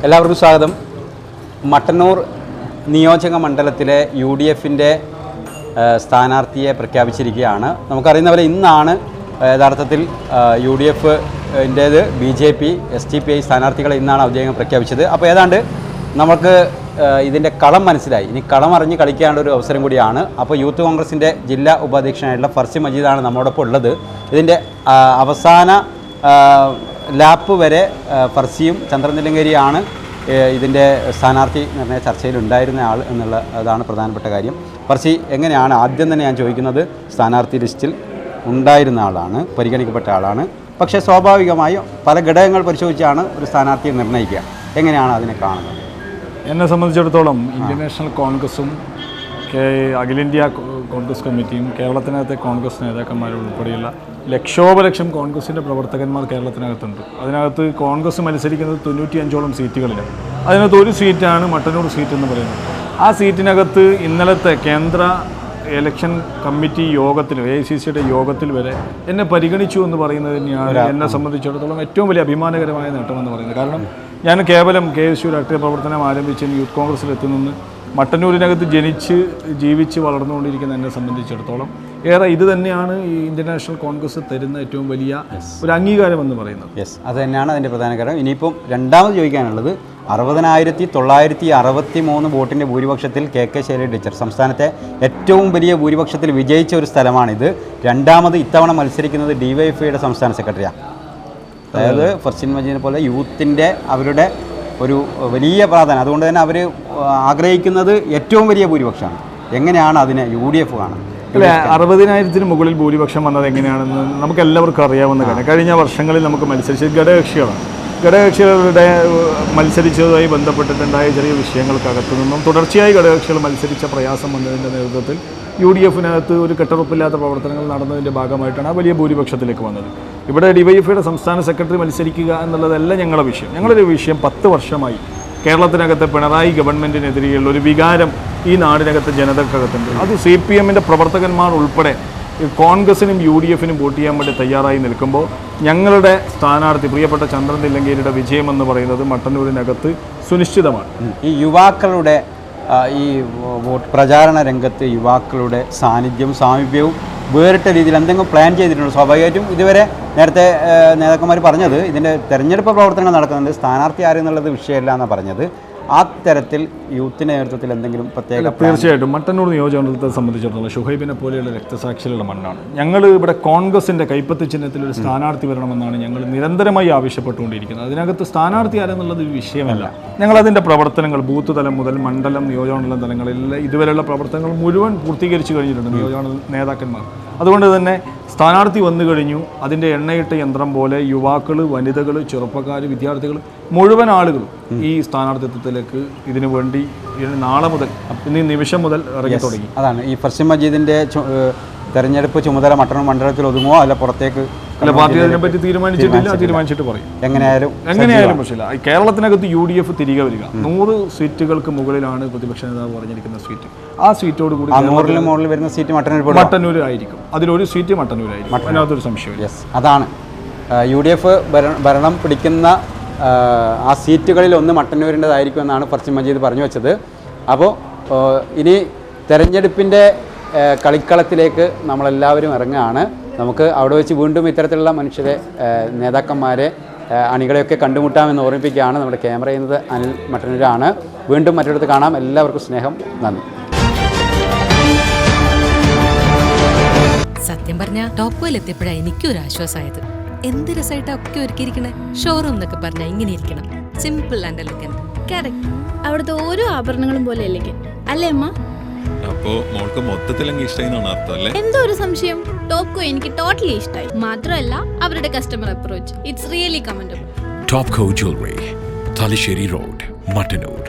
എല്ലാവർക്കും സ്വാഗതം. മട്ടന്നൂർ നിയോജക മണ്ഡലത്തിലെ UDFിൻ്റെ സ്ഥാനാർത്ഥിയെ പ്രഖ്യാപിച്ചിരിക്കുകയാണ്. നമുക്കറിയുന്ന പോലെ ഇന്നാണ് യഥാർത്ഥത്തിൽ UDFൻ്റേത് BJP SDPI സ്ഥാനാർത്ഥികളെ ഇന്നാണ് ഔദ്യോഗികം പ്രഖ്യാപിച്ചത്. അപ്പോൾ ഏതാണ്ട് നമുക്ക് ഇതിൻ്റെ കളം മനസ്സിലായി. ഇനി കളം അറിഞ്ഞ് കളിക്കാനുള്ള ഒരു അവസരം കൂടിയാണ്. അപ്പോൾ യൂത്ത് കോൺഗ്രസിൻ്റെ ജില്ലാ ഉപാധ്യക്ഷനായിട്ടുള്ള ഫർസി മജീദാണ് നമ്മോടൊപ്പം ഉള്ളത്. ഇതിൻ്റെ അവസാന ലാപ്പ് വരെ ഫർസിയും ചന്ദ്രനിലങ്കരിയാണ് ഇതിൻ്റെ സ്ഥാനാർത്ഥി നിർണയ ചർച്ചയിൽ ഉണ്ടായിരുന്ന ആൾ അതാണ് പ്രധാനപ്പെട്ട കാര്യം. ഫർസി, എങ്ങനെയാണ് ആദ്യം തന്നെ ഞാൻ ചോദിക്കുന്നത്, സ്ഥാനാർത്ഥി ലിസ്റ്റിൽ ഉണ്ടായിരുന്ന ആളാണ്, പരിഗണിക്കപ്പെട്ട ആളാണ്. പക്ഷേ സ്വാഭാവികമായും പല ഘടകങ്ങൾ പരിശോധിച്ചാണ് ഒരു സ്ഥാനാർത്ഥിയെ നിർണ്ണയിക്കുക. എങ്ങനെയാണ് അതിനെ കാണുന്നത്? എന്നെ സംബന്ധിച്ചിടത്തോളം ഇന്ത്യൻ നാഷണൽ കോൺഗ്രസും അഖിലേന്ത്യാ കോൺഗ്രസ് കമ്മിറ്റിയും കേരളത്തിനകത്തെ കോൺഗ്രസ് നേതാക്കന്മാരുൾപ്പെടെയുള്ള ലക്ഷോപലക്ഷം കോൺഗ്രസിൻ്റെ പ്രവർത്തകന്മാർ കേരളത്തിനകത്തുണ്ട്. അതിനകത്ത് കോൺഗ്രസ് മത്സരിക്കുന്നത് 95ഓളം സീറ്റുകളിലാണ്. അതിനകത്ത് ഒരു സീറ്റാണ് മട്ടന്നൂർ സീറ്റ് എന്ന് പറയുന്നത്. ആ സീറ്റിനകത്ത് ഇന്നലത്തെ കേന്ദ്ര ഇലക്ഷൻ കമ്മിറ്റി യോഗത്തിൽ, AICCയുടെ യോഗത്തിൽ വരെ എന്നെ പരിഗണിച്ചു എന്ന് പറയുന്നത് തന്നെയാണ് എന്നെ സംബന്ധിച്ചിടത്തോളം ഏറ്റവും വലിയ അഭിമാനകരമായ നേട്ടമെന്ന് പറയുന്നത്. കാരണം ഞാൻ കേവലം KSU രാഷ്ട്രീയ പ്രവർത്തനം ആരംഭിച്ച് യൂത്ത് കോൺഗ്രസ്സിലെത്തുന്ന മട്ടന്നൂരിനകത്ത് ജനിച്ച് ജീവിച്ച് വളർന്നുകൊണ്ടിരിക്കുന്ന എന്നെ സംബന്ധിച്ചിടത്തോളം ഏറെ ഇത് തന്നെയാണ് ഈ ഇന്ത്യൻ നാഷണൽ കോൺഗ്രസ് തരുന്ന ഏറ്റവും വലിയ ഒരു അംഗീകാരം എന്ന് പറയുന്നത്. അത് തന്നെയാണ് അതിൻ്റെ പ്രധാന കാര്യം. ഇനിയിപ്പം രണ്ടാമത് ചോദിക്കാനുള്ളത്, 60,963 വോട്ടിൻ്റെ ഭൂരിപക്ഷത്തിൽ KK ശൈലജ ടീച്ചർ സംസ്ഥാനത്തെ ഏറ്റവും വലിയ ഭൂരിപക്ഷത്തിൽ വിജയിച്ച ഒരു സ്ഥലമാണിത്. രണ്ടാമത് ഇത്തവണ മത്സരിക്കുന്നത് DYFIയുടെ സംസ്ഥാന സെക്രട്ടറിയാണ്. അതായത് ഫർസിൻ മജീദിനെ പോലെ യൂത്തിൻ്റെ അവരുടെ ഒരു വലിയ പ്രാധാന്യം, അതുകൊണ്ട് തന്നെ അവർ ആഗ്രഹിക്കുന്നത് ഏറ്റവും വലിയ ഭൂരിപക്ഷമാണ്. എങ്ങനെയാണ് അതിനെ UDF കാണുന്നത്? അല്ലേ, 60,000-ന് മുകളിൽ ഭൂരിപക്ഷം വന്നത് എങ്ങനെയാണെന്ന് നമുക്ക് എല്ലാവർക്കും അറിയാവുന്ന കാര്യം. കഴിഞ്ഞ വർഷങ്ങളിൽ നമുക്ക് മത്സരിച്ചത് ഘടകകക്ഷികളുടെ മത്സരിച്ചതുമായി ബന്ധപ്പെട്ടിട്ടുണ്ടായ ചെറിയ വിഷയങ്ങൾക്കകത്തു നിന്നും തുടർച്ചയായി ഘടകകക്ഷികൾ മത്സരിച്ച പ്രയാസം വന്നതിൻ്റെ നേതൃത്വത്തിൽ UDFിനകത്ത് ഒരു കെട്ടുറപ്പില്ലാത്ത പ്രവർത്തനങ്ങൾ നടന്നതിൻ്റെ ഭാഗമായിട്ടാണ് ആ വലിയ ഭൂരിപക്ഷത്തിലേക്ക് വന്നത്. ഇവിടെ DYFIയുടെ സംസ്ഥാന സെക്രട്ടറി മത്സരിക്കുക എന്നുള്ളതല്ല ഞങ്ങളുടെ വിഷയം. ഞങ്ങളൊരു വിഷയം 10 വർഷമായി കേരളത്തിനകത്തെ പിണറായി ഗവൺമെൻറ്റിനെതിരെയുള്ള ഒരു വികാരം ഈ നാടിനകത്തെ ജനതക്കകത്തുണ്ട്. അത് CPMൻ്റെ പ്രവർത്തകന്മാർ ഉൾപ്പെടെ കോൺഗ്രസിനും UDFിനും വോട്ട് ചെയ്യാൻ വേണ്ടി തയ്യാറായി നിൽക്കുമ്പോൾ ഞങ്ങളുടെ സ്ഥാനാർത്ഥി പ്രിയപ്പെട്ട ചന്ദ്രൻ നിലങ്കേരിയുടെ വിജയമെന്ന് പറയുന്നത് മട്ടന്നൂരിനകത്ത് സുനിശ്ചിതമാണ്. ഈ യുവാക്കളുടെ ഈ വോട്ട് പ്രചാരണ രംഗത്ത് യുവാക്കളുടെ സാന്നിധ്യവും സാമീപ്യവും വേറിട്ട രീതിയിൽ എന്തെങ്കിലും പ്ലാൻ ചെയ്തിട്ടുണ്ടോ? സ്വാഭാവികമായിട്ടും ഇതുവരെ നേരത്തെ നേതാക്കന്മാർ പറഞ്ഞത് ഇതിൻ്റെ തെരഞ്ഞെടുപ്പ് പ്രവർത്തനങ്ങൾ നടക്കുന്നുണ്ട്, സ്ഥാനാർത്ഥി ആരെന്നുള്ളത് വിഷയമല്ല എന്നാണ് പറഞ്ഞത്. ആ തരത്തിൽ യൂത്തിൻ്റെ നേതൃത്വത്തിൽ എന്തെങ്കിലും പ്രത്യേക? തീർച്ചയായിട്ടും മട്ടന്നൂർ നിയോജകമണ്ഡലത്തെ സംബന്ധിച്ചിടത്തോളം ഷുഹൈബിനെ പോലെയുള്ള രക്തസാക്ഷികളുടെ മണ്ണാണ്. ഞങ്ങൾ ഇവിടെ കോൺഗ്രസിൻ്റെ കൈപ്പത്തി ചിഹ്നത്തിൽ ഒരു സ്ഥാനാർത്ഥി വരണമെന്നാണ് ഞങ്ങൾ നിരന്തരമായി ആവശ്യപ്പെട്ടുകൊണ്ടിരിക്കുന്നത്. അതിനകത്ത് സ്ഥാനാർത്ഥി ആരെന്നുള്ളത് ഒരു വിഷയമല്ല. ഞങ്ങളതിൻ്റെ പ്രവർത്തനങ്ങൾ ബൂത്ത് തലം മുതൽ മണ്ഡലം നിയോജകമണ്ഡലം തലങ്ങളിൽ ഇതുവരെയുള്ള പ്രവർത്തനങ്ങൾ മുഴുവൻ പൂർത്തീകരിച്ചു കഴിഞ്ഞിട്ടുണ്ട് നിയോജകമണ്ഡല നേതാക്കന്മാർ. അതുകൊണ്ട് തന്നെ സ്ഥാനാർത്ഥി വന്നു കഴിഞ്ഞു. അതിൻ്റെ എണ്ണയിട്ട യന്ത്രം പോലെ യുവാക്കൾ, വനിതകൾ, ചെറുപ്പക്കാർ, വിദ്യാർത്ഥികൾ, മുഴുവൻ ആളുകളും ഈ സ്ഥാനാർത്ഥിത്വത്തിലേക്ക് ഇതിനു വേണ്ടി നാളെ മുതൽ, ഇന്ന് നിമിഷം മുതൽ ഇറങ്ങി തുടങ്ങി. അതാണ് ഈ ഫർസി മജീദിൻ്റെ തെരഞ്ഞെടുപ്പ് ചുമതല മട്ടന്നൂർ മണ്ഡലത്തിൽ ഒതുങ്ങുമോ അല്ല പുറത്തേക്ക്? അല്ല, പാർട്ടി അതിനെപ്പറ്റി തീരുമാനിച്ചിട്ടില്ല. തീരുമാനിച്ചിട്ട് പറയും. എങ്ങനെയായാലും പ്രശ്നമില്ല. കേരളത്തിനകത്ത് UDF തിരികെ വരിക. 100 സീറ്റുകൾക്ക് മുകളിലാണ് പ്രതിപക്ഷ നേതാവ് പറഞ്ഞിരിക്കുന്ന സീറ്റ്. ആ സീറ്റോട് കൂടി മുകളിൽ വരുന്ന സീറ്റ് മട്ടന്നൂർ ആയിരിക്കും. അതിലൊരു സീറ്റ് മട്ടന്നൂരായിരിക്കും. അതിനകത്തൊരു സംശയമില്ല. അതാണ് UDF ഭരണം പിടിക്കുന്ന ആ സീറ്റുകളിൽ ഒന്ന് മട്ടന്നൂരിൻ്റെതായിരിക്കും എന്നാണ് ഫർസി മജീദ് പറഞ്ഞു വെച്ചത്. അപ്പോൾ ഇനി തെരഞ്ഞെടുപ്പിൻ്റെ കളിക്കളത്തിലേക്ക് നമ്മളെല്ലാവരും ഇറങ്ങുകയാണ്. നമുക്ക് അവിടെ വെച്ച് വീണ്ടും ഇത്തരത്തിലുള്ള മനുഷ്യരെ, നേതാക്കന്മാരെ, അണികളെയൊക്കെ കണ്ടുമുട്ടാമെന്ന് ഓർമ്മിപ്പിക്കുകയാണ്. നമ്മുടെ ക്യാമറ ചെയ്യുന്നത് അനിൽ മട്ടന്നൂരാണ്. വീണ്ടും മറ്റൊരിടത്ത് കാണാം. എല്ലാവർക്കും സ്നേഹം, നന്ദി. സത്യം പറഞ്ഞ ടോപ്പ് വെൽ എത്തിയപ്പോഴാണ് എനിക്കൊരു ആശ്വാസമായത്. എന്ത് രസമായിട്ടാ ഒക്കെ ഒരുക്കിയിരിക്കണേ. ഷോറൂം എന്നൊക്കെ പറഞ്ഞാൽ ഇങ്ങനെ ഇരിക്കണം, സിമ്പിൾ ആൻഡ് എലഗന്റ്. കറക്റ്റ്. അവിടുത്തെ ഓരോ ആഭരണങ്ങളും പോലെ എലഗന്റ് അല്ലേ അമ്മ? അപ്പോ മോൾക്ക് മൊത്തത്തിലെങ്കിൽ ഇഷ്ടമായിന്നാണ് അർത്ഥം അല്ലേ? എന്തോ ഒരു സംശയം. ടോപ്കോ എനിക്ക് ടോട്ടലി ഇഷ്ടമായി. മാത്രമല്ല അവരുടെ customer approach, it's really commendable. Topko jewellery, Thalassery road, Mattannur.